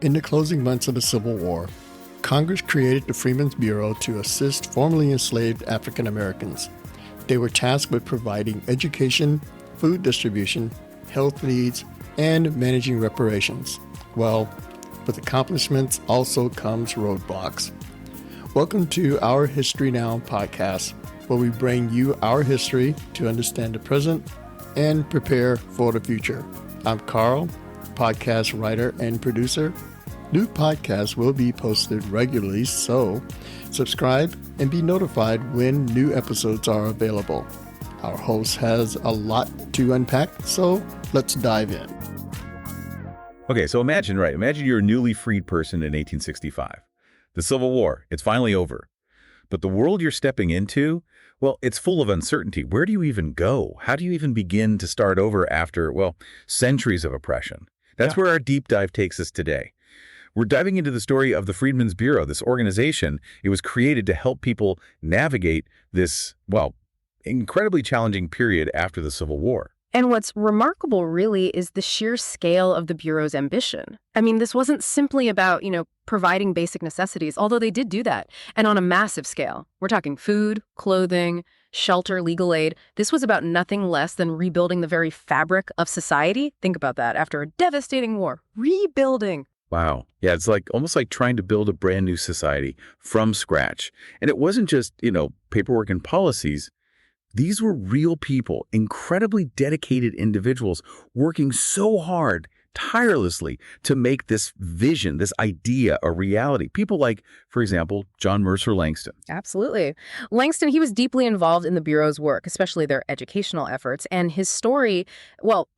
In the closing months of the Civil War, Congress created the Freedmen's Bureau to assist formerly enslaved African Americans. They were tasked with providing education, food distribution, health needs, and managing reparations. Well, with accomplishments also comes roadblocks. Welcome to our History Now podcast, where we bring you our history to understand the present and prepare for the future. I'm Carl, podcast writer and producer. New podcasts will be posted regularly, so subscribe and be notified when new episodes are available. Our host has a lot to unpack, so let's dive in. Okay, so imagine you're a newly freed person in 1865. The Civil War, it's finally over. But the world you're stepping into, well, it's full of uncertainty. Where do you even go? How do you even begin to start over after, centuries of oppression? That's where our deep dive takes us today. We're diving into the story of the Freedmen's Bureau, this organization. It was created to help people navigate this, incredibly challenging period after the Civil War. And what's remarkable, really, is the sheer scale of the Bureau's ambition. I mean, this wasn't simply about, providing basic necessities, although they did do that, and on a massive scale. We're talking food, clothing, shelter, legal aid. This was about nothing less than rebuilding the very fabric of society. Think about that. After a devastating war, rebuilding. Wow. Yeah, it's almost like trying to build a brand new society from scratch. And it wasn't just, paperwork and policies. These were real people, incredibly dedicated individuals working so hard, tirelessly, to make this vision, this idea, a reality. People like, for example, John Mercer Langston. Absolutely. Langston, he was deeply involved in the Bureau's work, especially their educational efforts. And his story,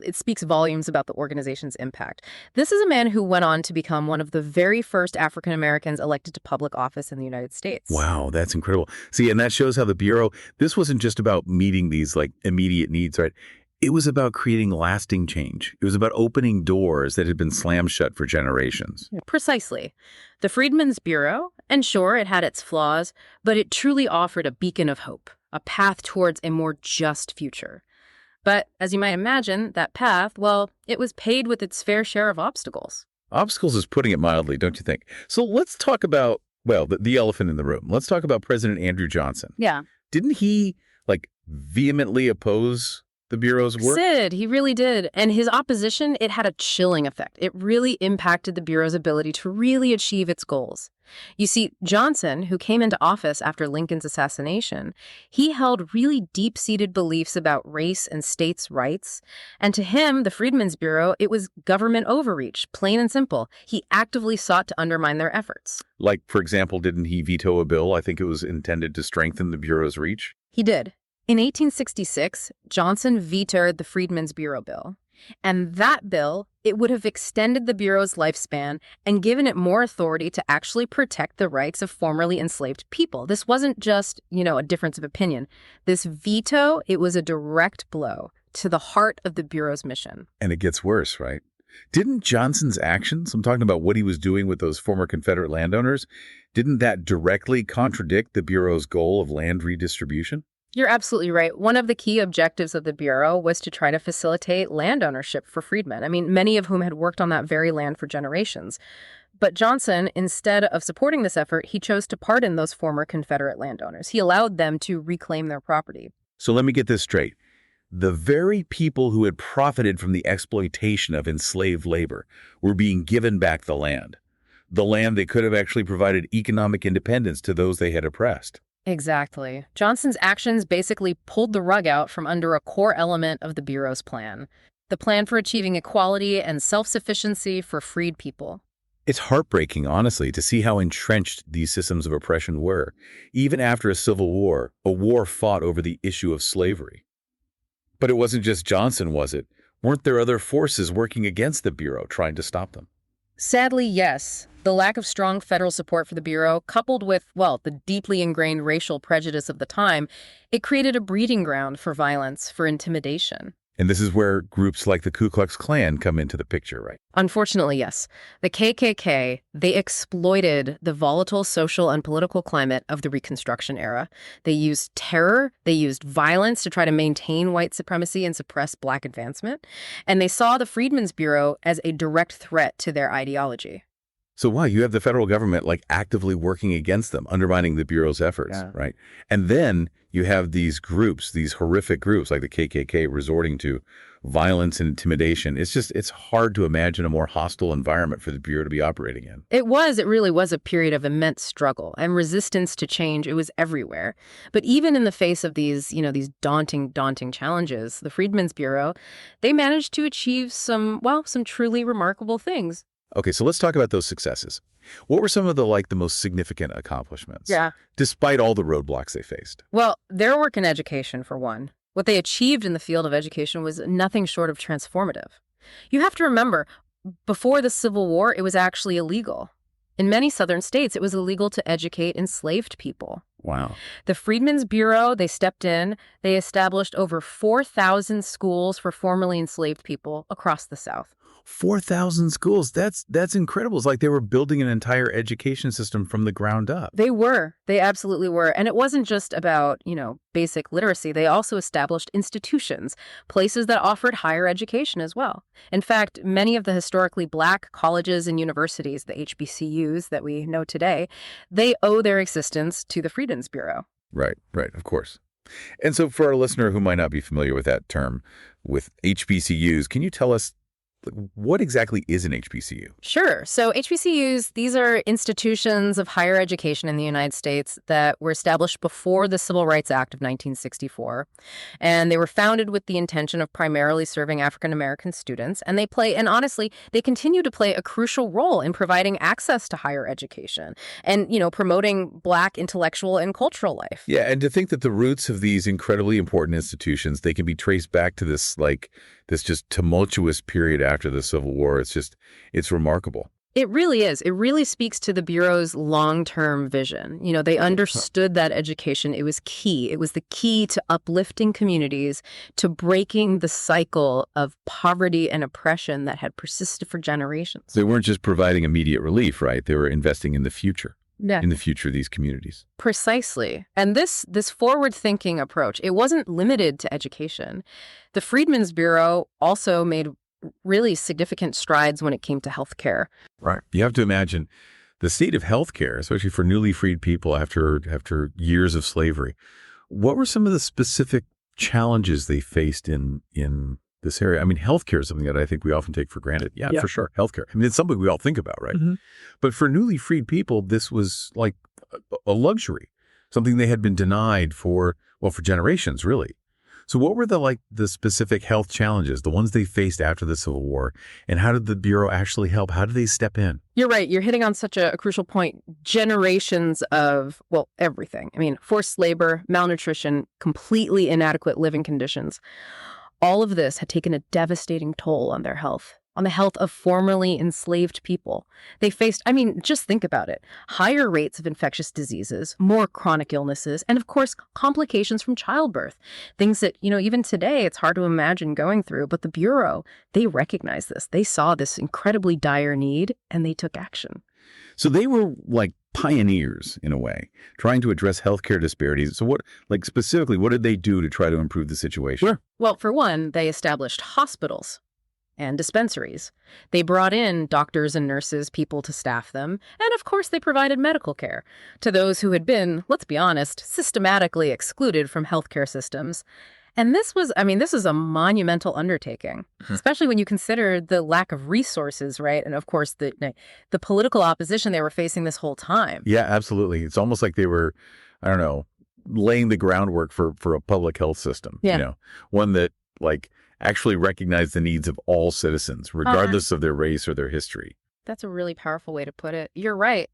it speaks volumes about the organization's impact. This is a man who went on to become one of the very first African Americans elected to public office in the United States. Wow, that's incredible. See, and that shows how the Bureau, this wasn't just about meeting these immediate needs, right? It was about creating lasting change. It was about opening doors that had been slammed shut for generations. Precisely. The Freedmen's Bureau, and sure, it had its flaws, but it truly offered a beacon of hope, a path towards a more just future. But as you might imagine, that path, it was paved with its fair share of obstacles. Obstacles is putting it mildly, don't you think? So let's talk about, the elephant in the room. Let's talk about President Andrew Johnson. Yeah. Didn't he, vehemently oppose the Bureau's work? Sid, he really did. And his opposition, it had a chilling effect. It really impacted the Bureau's ability to really achieve its goals. You see, Johnson, who came into office after Lincoln's assassination, he held really deep-seated beliefs about race and states' rights. And to him, the Freedmen's Bureau, it was government overreach, plain and simple. He actively sought to undermine their efforts. For example, didn't he veto a bill? I think it was intended to strengthen the Bureau's reach. He did. In 1866, Johnson vetoed the Freedmen's Bureau bill. And that bill, it would have extended the Bureau's lifespan and given it more authority to actually protect the rights of formerly enslaved people. This wasn't just, a difference of opinion. This veto, it was a direct blow to the heart of the Bureau's mission. And it gets worse, right? Didn't Johnson's actions, I'm talking about what he was doing with those former Confederate landowners, didn't that directly contradict the Bureau's goal of land redistribution? You're absolutely right. One of the key objectives of the Bureau was to try to facilitate land ownership for freedmen. I mean, many of whom had worked on that very land for generations. But Johnson, instead of supporting this effort, he chose to pardon those former Confederate landowners. He allowed them to reclaim their property. So let me get this straight. The very people who had profited from the exploitation of enslaved labor were being given back the land they could have actually provided economic independence to those they had oppressed. Exactly. Johnson's actions basically pulled the rug out from under a core element of the Bureau's plan, the plan for achieving equality and self-sufficiency for freed people. It's heartbreaking, honestly, to see how entrenched these systems of oppression were, even after a civil war, a war fought over the issue of slavery. But it wasn't just Johnson, was it? Weren't there other forces working against the Bureau trying to stop them? Sadly, yes. The lack of strong federal support for the Bureau, coupled with, the deeply ingrained racial prejudice of the time, it created a breeding ground for violence, for intimidation. And this is where groups like the Ku Klux Klan come into the picture, right? Unfortunately, yes. The KKK, they exploited the volatile social and political climate of the Reconstruction era. They used terror, they used violence to try to maintain white supremacy and suppress Black advancement. And they saw the Freedmen's Bureau as a direct threat to their ideology. So wow, you have the federal government like actively working against them, undermining the Bureau's efforts, Yeah. right? And then you have these groups, these horrific groups like the KKK resorting to violence and intimidation. It's hard to imagine a more hostile environment for the Bureau to be operating in. It really was a period of immense struggle and resistance to change. It was everywhere. But even in the face of these daunting challenges, the Freedmen's Bureau, they managed to achieve some truly remarkable things. Okay, so let's talk about those successes. What were some of the most significant accomplishments? Yeah. Despite all the roadblocks they faced. Well, their work in education, for one. What they achieved in the field of education was nothing short of transformative. You have to remember, before the Civil War, it was actually illegal. In many southern states, it was illegal to educate enslaved people. Wow. The Freedmen's Bureau, they stepped in. They established over 4,000 schools for formerly enslaved people across the South. 4,000 schools. That's incredible. It's like they were building an entire education system from the ground up. They were. They absolutely were. And it wasn't just about, basic literacy. They also established institutions, places that offered higher education as well. In fact, many of the historically Black colleges and universities, the HBCUs that we know today, they owe their existence to the Freedmen's Bureau. Right, of course. And so for our listener who might not be familiar with that term, with HBCUs, can you tell us what exactly is an HBCU? Sure. So HBCUs, these are institutions of higher education in the United States that were established before the Civil Rights Act of 1964. And they were founded with the intention of primarily serving African American students. And honestly, they continue to play a crucial role in providing access to higher education and, promoting Black intellectual and cultural life. Yeah, and to think that the roots of these incredibly important institutions, they can be traced back to this just tumultuous period after the Civil War. It's remarkable. It really is. It really speaks to the Bureau's long-term vision. They understood that education, it was key. It was the key to uplifting communities, to breaking the cycle of poverty and oppression that had persisted for generations. They weren't just providing immediate relief, right? They were investing in the future. Yeah. In the future of these communities. Precisely. And this forward-thinking approach, it wasn't limited to education. The Freedmen's Bureau also made really significant strides when it came to healthcare. Right. You have to imagine the state of healthcare, especially for newly freed people after years of slavery. What were some of the specific challenges they faced in this area? I mean, healthcare is something that I think we often take for granted. Yeah, for sure. Healthcare. I mean, it's something we all think about, right? Mm-hmm. But for newly freed people, this was like a luxury, something they had been denied for generations, really. So what were the specific health challenges, the ones they faced after the Civil War, and how did the Bureau actually help? How did they step in? You're right. You're hitting on such a crucial point. Generations of, everything. I mean, forced labor, malnutrition, completely inadequate living conditions. All of this had taken a devastating toll on their health, on the health of formerly enslaved people. They faced, just think about it, higher rates of infectious diseases, more chronic illnesses, and of course, complications from childbirth. Things that, even today, it's hard to imagine going through. But the Bureau, they recognized this. They saw this incredibly dire need, and they took action. So they were like pioneers in a way, trying to address healthcare disparities. So specifically, what did they do to try to improve the situation? Sure. Well, for one, they established hospitals and dispensaries. They brought in doctors and nurses, people to staff them. And of course, they provided medical care to those who had been, let's be honest, systematically excluded from healthcare systems. And this is a monumental undertaking, especially when you consider the lack of resources, right? And of course, the political opposition they were facing this whole time. Yeah, absolutely. It's almost like they were, laying the groundwork for a public health system, one that actually recognized the needs of all citizens, regardless of their race or their history. That's a really powerful way to put it. You're right.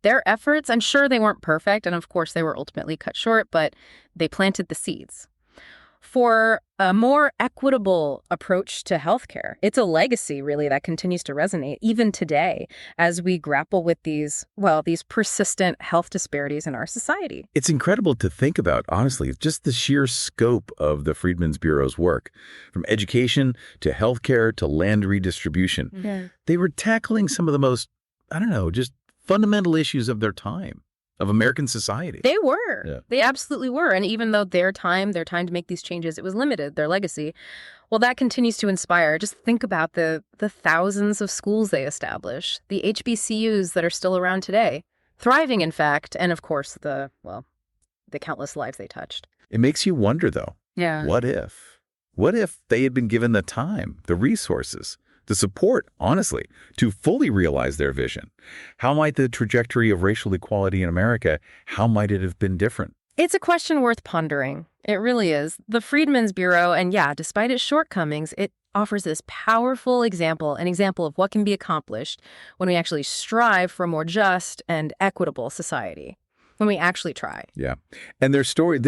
Their efforts, I'm sure they weren't perfect, and of course they were ultimately cut short, but they planted the seeds for a more equitable approach to healthcare. It's a legacy, really, that continues to resonate even today as we grapple with these persistent health disparities in our society. It's incredible to think about, honestly, just the sheer scope of the Freedmen's Bureau's work, from education to healthcare to land redistribution. Yeah. They were tackling some of the most, just fundamental issues of their time. of American society. They were. Yeah. They absolutely were. And even though their time to make these changes, it was limited, their legacy, well, that continues to inspire. Just think about the thousands of schools they established, the HBCUs that are still around today, thriving, in fact, and of course, the countless lives they touched. It makes you wonder, though. Yeah. What if? What if they had been given the time, the resources, the support, honestly, to fully realize their vision? How might the trajectory of racial equality in America, how might it have been different? It's a question worth pondering. It really is. The Freedmen's Bureau, and yeah, despite its shortcomings, it offers this powerful example, an example of what can be accomplished when we actually strive for a more just and equitable society, when we actually try. Yeah. And this story,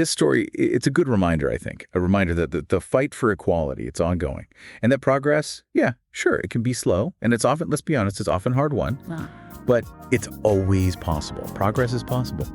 it's a good reminder, I think, a reminder that the fight for equality, it's ongoing. And that progress, yeah, sure, it can be slow. And it's often, let's be honest, it's often hard won. But it's always possible. Progress is possible.